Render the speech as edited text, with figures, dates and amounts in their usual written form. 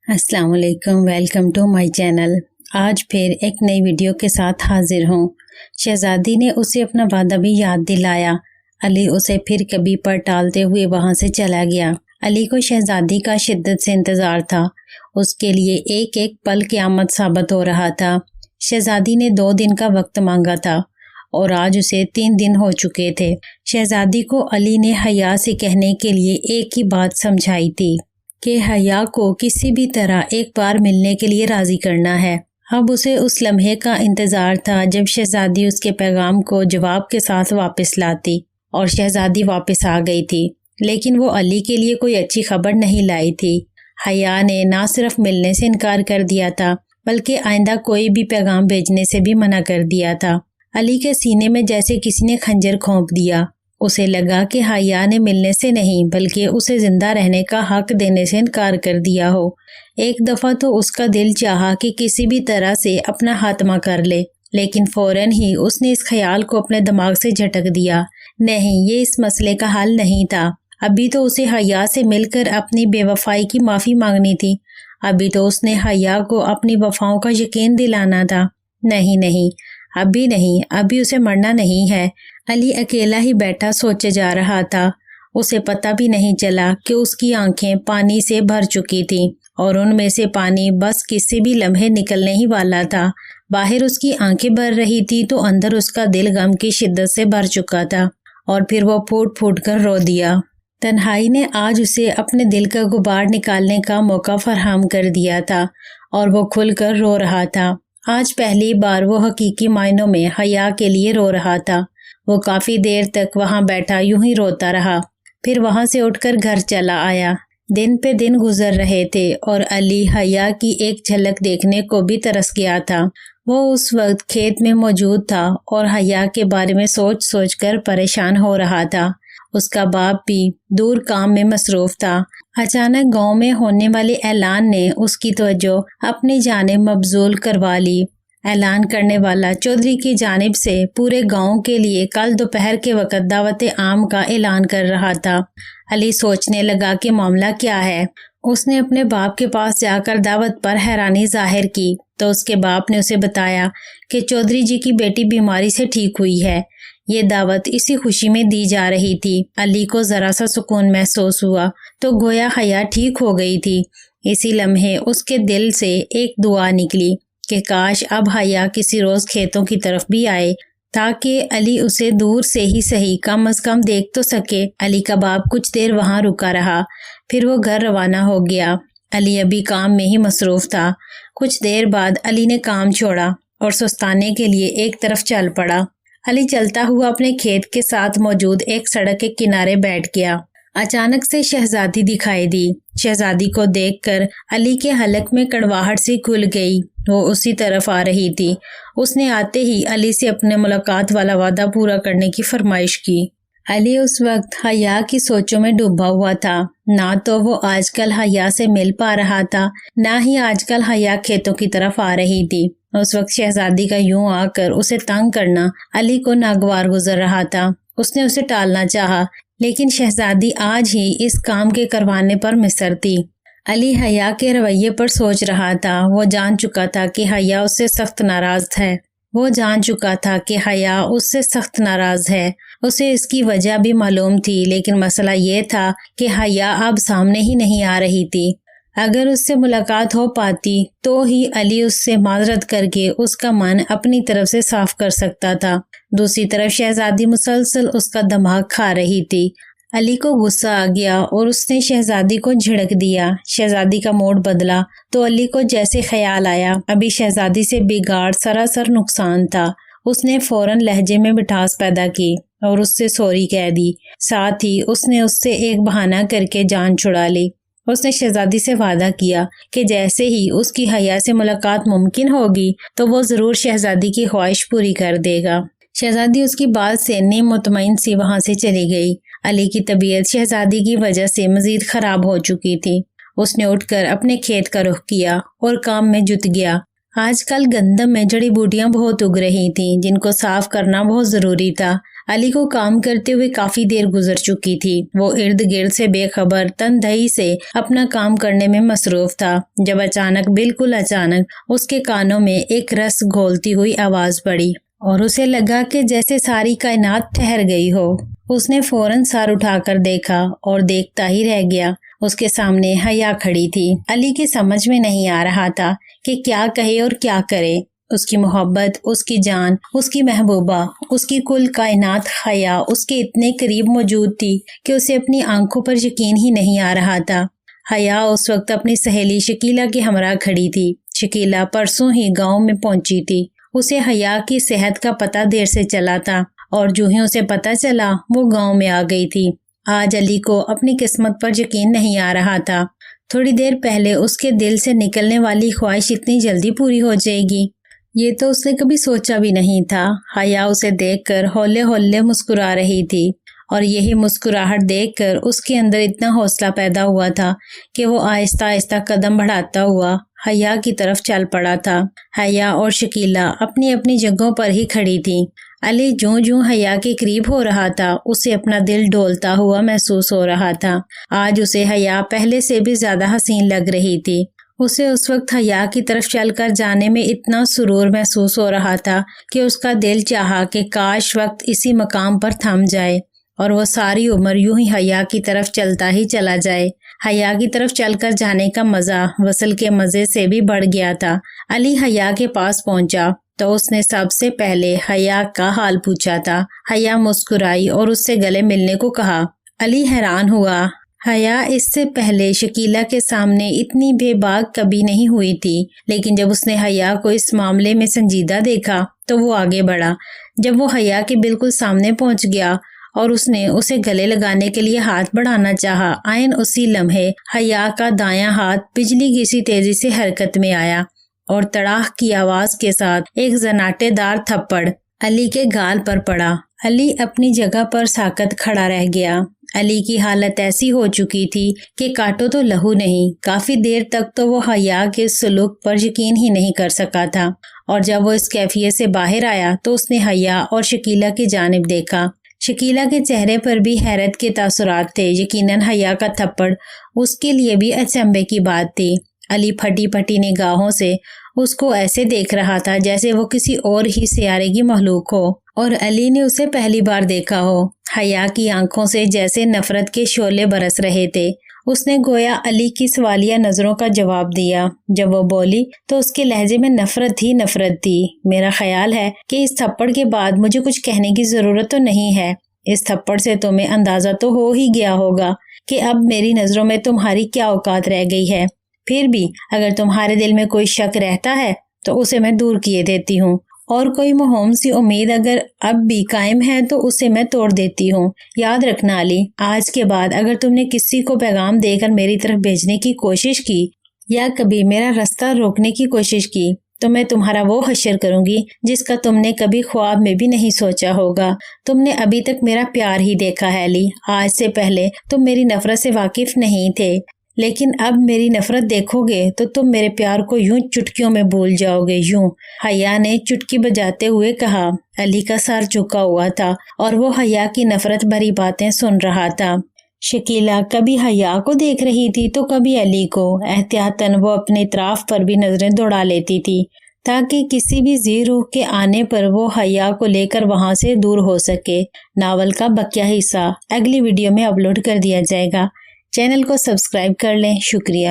अस्सलाम वालेकुम, welcome to my channel. आज फिर एक नई वीडियो के साथ हाजिर हूँ। शहजादी ने उसे अपना वादा भी याद दिलाया। अली उसे फिर कभी पर टालते हुए वहाँ से चला गया। अली को शहजादी का शिद्दत से इंतज़ार था। उसके लिए एक एक पल क़यामत साबित हो रहा था। शहजादी ने 2 दिन का वक्त मांगा था और आज उसे 3 दिन हो चुके थे। शहजादी को अली ने हया से कहने के लिए एक ही बात समझाई थी कि हया को किसी भी तरह एक बार मिलने के लिए राजी करना है। अब उसे उस लम्हे का इंतज़ार था जब शहजादी उसके पैगाम को जवाब के साथ वापस लाती। और शहजादी वापस आ गई थी, लेकिन वो अली के लिए कोई अच्छी खबर नहीं लाई थी। हया ने ना सिर्फ मिलने से इनकार कर दिया था, बल्कि आइंदा कोई भी पैगाम भेजने से भी मना कर दिया था। अली के सीने में जैसे किसी ने खंजर घोंप दिया। उसे लगा कि हया ने मिलने से नहीं बल्कि उसे जिंदा रहने का हक देने से इनकार कर दिया हो। एक दफ़ा तो उसका दिल चाहा कि किसी भी तरह से अपना खात्मा कर ले, लेकिन फौरन ही उसने इस ख्याल को अपने दिमाग से झटक दिया। नहीं, ये इस मसले का हल नहीं था। अभी तो उसे हया से मिलकर अपनी बेवफाई की माफ़ी मांगनी थी। अभी तो उसने हया को अपनी वफाओं का यकीन दिलाना था। नहीं नहीं, अभी नहीं, अभी उसे मरना नहीं है। अली अकेला ही बैठा सोचे जा रहा था। उसे पता भी नहीं चला कि उसकी आंखें पानी से भर चुकी थीं और उनमें से पानी बस किसी भी लम्हे निकलने ही वाला था। बाहर उसकी आंखें भर रही थी तो अंदर उसका दिल गम की शिद्दत से भर चुका था और फिर वो फूट फूट कर रो दिया। तन्हाई ने आज उसे अपने दिल का गुबार निकालने का मौका फराहम कर दिया था और वो खुलकर रो रहा था। आज पहली बार वो हकीकी मायनों में हया के लिए रो रहा था। वो काफ़ी देर तक वहाँ बैठा यूं ही रोता रहा, फिर वहाँ से उठकर घर चला आया। दिन पे दिन गुजर रहे थे और अली हया की एक झलक देखने को भी तरस गया था। वो उस वक्त खेत में मौजूद था और हया के बारे में सोच सोच कर परेशान हो रहा था। उसका बाप भी दूर काम में मसरूफ था। अचानक गांव में होने वाले ऐलान ने उसकी तवज्जो अपनी जानिब मबजूल करवा ली। ऐलान करने वाला चौधरी की जानिब से पूरे गांव के लिए कल दोपहर के वक्त दावत आम का ऐलान कर रहा था। अली सोचने लगा कि मामला क्या है। उसने अपने बाप के पास जाकर दावत पर हैरानी जाहिर की तो उसके बाप ने उसे बताया कि चौधरी जी की बेटी बीमारी से ठीक हुई है। ये दावत इसी खुशी में दी जा रही थी। अली को जरा सा सुकून महसूस हुआ तो गोया हया ठीक हो गई थी। इसी लम्हे उसके दिल से एक दुआ निकली कि काश अब हया किसी रोज खेतों की तरफ भी आए ताकि अली उसे दूर से ही सही कम अज कम देख तो सके। अली का बाप कुछ देर वहां रुका रहा, फिर वो घर रवाना हो गया। अली अभी काम में ही मसरूफ था। कुछ देर बाद अली ने काम छोड़ा और सुस्ताने के लिए एक तरफ चल पड़ा। अली चलता हुआ अपने खेत के साथ मौजूद एक सड़क के किनारे बैठ गया। अचानक से शहजादी दिखाई दी। शहजादी को देखकर अली के हलक में कड़वाहट सी खुल गई। वो उसी तरफ आ रही थी। उसने आते ही अली से अपने मुलाकात वाला वादा पूरा करने की फरमाइश की। अली उस वक्त हया की सोचों में डूबा हुआ था। ना तो वो आजकल हया से मिल पा रहा था, ना ही आजकल हया खेतों की तरफ आ रही थी। उस वक्त शहजादी का यूं आकर उसे तंग करना अली को नागवार गुजर रहा था। उसने उसे टालना चाहा, लेकिन शहजादी आज ही इस काम के करवाने पर मिसर थी। अली हया के रवैये पर सोच रहा था। वो जान चुका था कि हया उससे सख्त नाराज है। वो जान चुका था कि हया उससे सख्त नाराज है। उसे इसकी वजह भी मालूम थी, लेकिन मसला ये था कि हया अब सामने ही नहीं आ रही थी। अगर उससे मुलाकात हो पाती तो ही अली उससे माजरत करके उसका मन अपनी तरफ से साफ कर सकता था। दूसरी तरफ शहजादी मुसलसल उसका दिमाग खा रही थी। अली को गुस्सा आ गया और उसने शहजादी को झिड़क दिया। शहजादी का मूड बदला तो अली को जैसे ख्याल आया अभी शहजादी से बिगाड़ सरासर नुकसान था। उसने फौरन लहजे में मिठास पैदा की और उससे सॉरी कह दी। साथ ही उसने उससे एक बहाना करके जान छुड़ा ली। उसने शहजादी से वादा किया कि जैसे ही उसकी हया से मुलाकात मुमकिन होगी तो वो जरूर शहजादी की ख्वाहिश पूरी कर देगा। शहजादी उसकी बात से नीम मुतमईन सी वहां से चली गई। अली की तबीयत शहजादी की वजह से मजीद खराब हो चुकी थी। उसने उठकर अपने खेत का रुख किया और काम में जुट गया। आजकल गंदम में जड़ी बूटियां बहुत उग रही थीं, जिनको साफ करना बहुत जरूरी था। علی کو کام کرتے ہوئے کافی دیر گزر چکی تھی۔ وہ ارد گرد سے بے خبر تندہی سے اپنا کام کرنے میں مصروف تھا جب اچانک، بالکل اچانک، اس کے کانوں میں ایک رس گھولتی ہوئی آواز پڑی اور اسے لگا کہ جیسے ساری کائنات ٹھہر گئی ہو۔ اس نے فوراً سر اٹھا کر دیکھا اور دیکھتا ہی رہ گیا۔ اس کے سامنے حیا کھڑی تھی۔ علی کے سمجھ میں نہیں آ رہا تھا کہ کیا کہے اور کیا کرے۔ اس کی محبت، اس کی جان، اس کی محبوبہ، اس کی کل کائنات حیا اس کے اتنے قریب موجود تھی کہ اسے اپنی آنکھوں پر یقین ہی نہیں آ رہا تھا۔ حیا اس وقت اپنی سہیلی شکیلا کے ہمراہ کھڑی تھی۔ شکیلا پرسوں ہی گاؤں میں پہنچی تھی۔ اسے حیا کی صحت کا پتہ دیر سے چلا تھا اور جو ہی اسے پتہ چلا وہ گاؤں میں آ گئی تھی۔ آج علی کو اپنی قسمت پر یقین نہیں آ رہا تھا۔ تھوڑی دیر پہلے اس کے دل سے نکلنے والی خواہش اتنی جلدی پوری ہو جائے گی، یہ تو اس نے کبھی سوچا بھی نہیں تھا۔ حیا اسے دیکھ کر ہولے ہولے مسکرا رہی تھی اور یہی مسکراہٹ دیکھ کر اس کے اندر اتنا حوصلہ پیدا ہوا تھا کہ وہ آہستہ آہستہ قدم بڑھاتا ہوا حیا کی طرف چل پڑا تھا۔ حیا اور شکیلا اپنی اپنی جگہوں پر ہی کھڑی تھیں۔ علی جوں جوں حیا کے قریب ہو رہا تھا اسے اپنا دل ڈولتا ہوا محسوس ہو رہا تھا۔ آج اسے حیا پہلے سے بھی زیادہ حسین لگ رہی تھی۔ اسے اس وقت حیا کی طرف چل کر جانے میں اتنا سرور محسوس ہو رہا تھا کہ اس کا دل چاہا کہ کاش وقت اسی مقام پر تھم جائے اور وہ ساری عمر یوں ہی حیا کی طرف چلتا ہی چلا جائے۔ حیا کی طرف چل کر جانے کا مزہ وصل کے مزے سے بھی بڑھ گیا تھا۔ علی حیا کے پاس پہنچا تو اس نے سب سے پہلے حیا کا حال پوچھا تھا۔ حیا مسکرائی اور اس سے گلے ملنے کو کہا۔ علی حیران ہوا۔ حیا اس سے پہلے شکیلا کے سامنے اتنی بے باک کبھی نہیں ہوئی تھی، لیکن جب اس نے حیا کو اس معاملے میں سنجیدہ دیکھا تو وہ آگے بڑھا۔ جب وہ حیا کے بالکل سامنے پہنچ گیا اور اس نے اسے گلے لگانے کے لیے ہاتھ بڑھانا چاہا، عین اسی لمحے حیا کا دایاں ہاتھ بجلی کی سی تیزی سے حرکت میں آیا اور تڑاہ کی آواز کے ساتھ ایک زناٹے دار تھپڑ علی کے گال پر پڑا۔ علی اپنی جگہ پر ساکت کھڑا رہ گیا۔ علی کی حالت ایسی ہو چکی تھی کہ کاٹو تو لہو نہیں۔ کافی دیر تک تو وہ حیا کے سلوک پر یقین ہی نہیں کر سکا تھا اور جب وہ اس کیفیت سے باہر آیا تو اس نے حیا اور شکیلا کی جانب دیکھا۔ شکیلا کے چہرے پر بھی حیرت کے تاثرات تھے۔ یقیناً حیا کا تھپڑ اس کے لیے بھی اچنبھے کی بات تھی۔ علی پھٹی پھٹی نگاہوں سے اس کو ایسے دیکھ رہا تھا جیسے وہ کسی اور ہی سیارے کی مخلوق ہو اور علی نے اسے پہلی بار دیکھا ہو۔ حیا کی آنکھوں سے جیسے نفرت کے شعلے برس رہے تھے۔ اس نے گویا علی کی سوالیہ نظروں کا جواب دیا۔ جب وہ بولی تو اس کے لہجے میں نفرت ہی نفرت تھی۔ میرا خیال ہے کہ اس تھپڑ کے بعد مجھے کچھ کہنے کی ضرورت تو نہیں ہے۔ اس تھپڑ سے تمہیں اندازہ تو ہو ہی گیا ہوگا کہ اب میری نظروں میں تمہاری کیا اوقات رہ گئی ہے۔ پھر بھی اگر تمہارے دل میں کوئی شک رہتا ہے تو اسے میں دور کیے دیتی ہوں، اور کوئی موہوم سی امید اگر اب بھی قائم ہے تو اسے میں توڑ دیتی ہوں۔ یاد رکھنا علی، آج کے بعد اگر تم نے کسی کو پیغام دے کر میری طرف بھیجنے کی کوشش کی یا کبھی میرا راستہ روکنے کی کوشش کی تو میں تمہارا وہ حشر کروں گی جس کا تم نے کبھی خواب میں بھی نہیں سوچا ہوگا۔ تم نے ابھی تک میرا پیار ہی دیکھا ہے علی۔ آج سے پہلے تم میری نفرت سے واقف نہیں تھے، لیکن اب میری نفرت دیکھو گے تو تم میرے پیار کو یوں چٹکیوں میں بھول جاؤ گے، یوں۔ حیا نے چٹکی بجاتے ہوئے کہا۔ علی کا سر جھکا ہوا تھا اور وہ حیا کی نفرت بھری باتیں سن رہا تھا۔ شکیلا کبھی حیا کو دیکھ رہی تھی تو کبھی علی کو۔ احتیاطاً وہ اپنے اطراف پر بھی نظریں دوڑا لیتی تھی تاکہ کسی بھی ذی روح کے آنے پر وہ حیا کو لے کر وہاں سے دور ہو سکے۔ ناول کا بقیہ حصہ اگلی ویڈیو میں اپلوڈ کر دیا جائے گا۔ چینل کو سبسکرائب کر لیں۔ شکریہ۔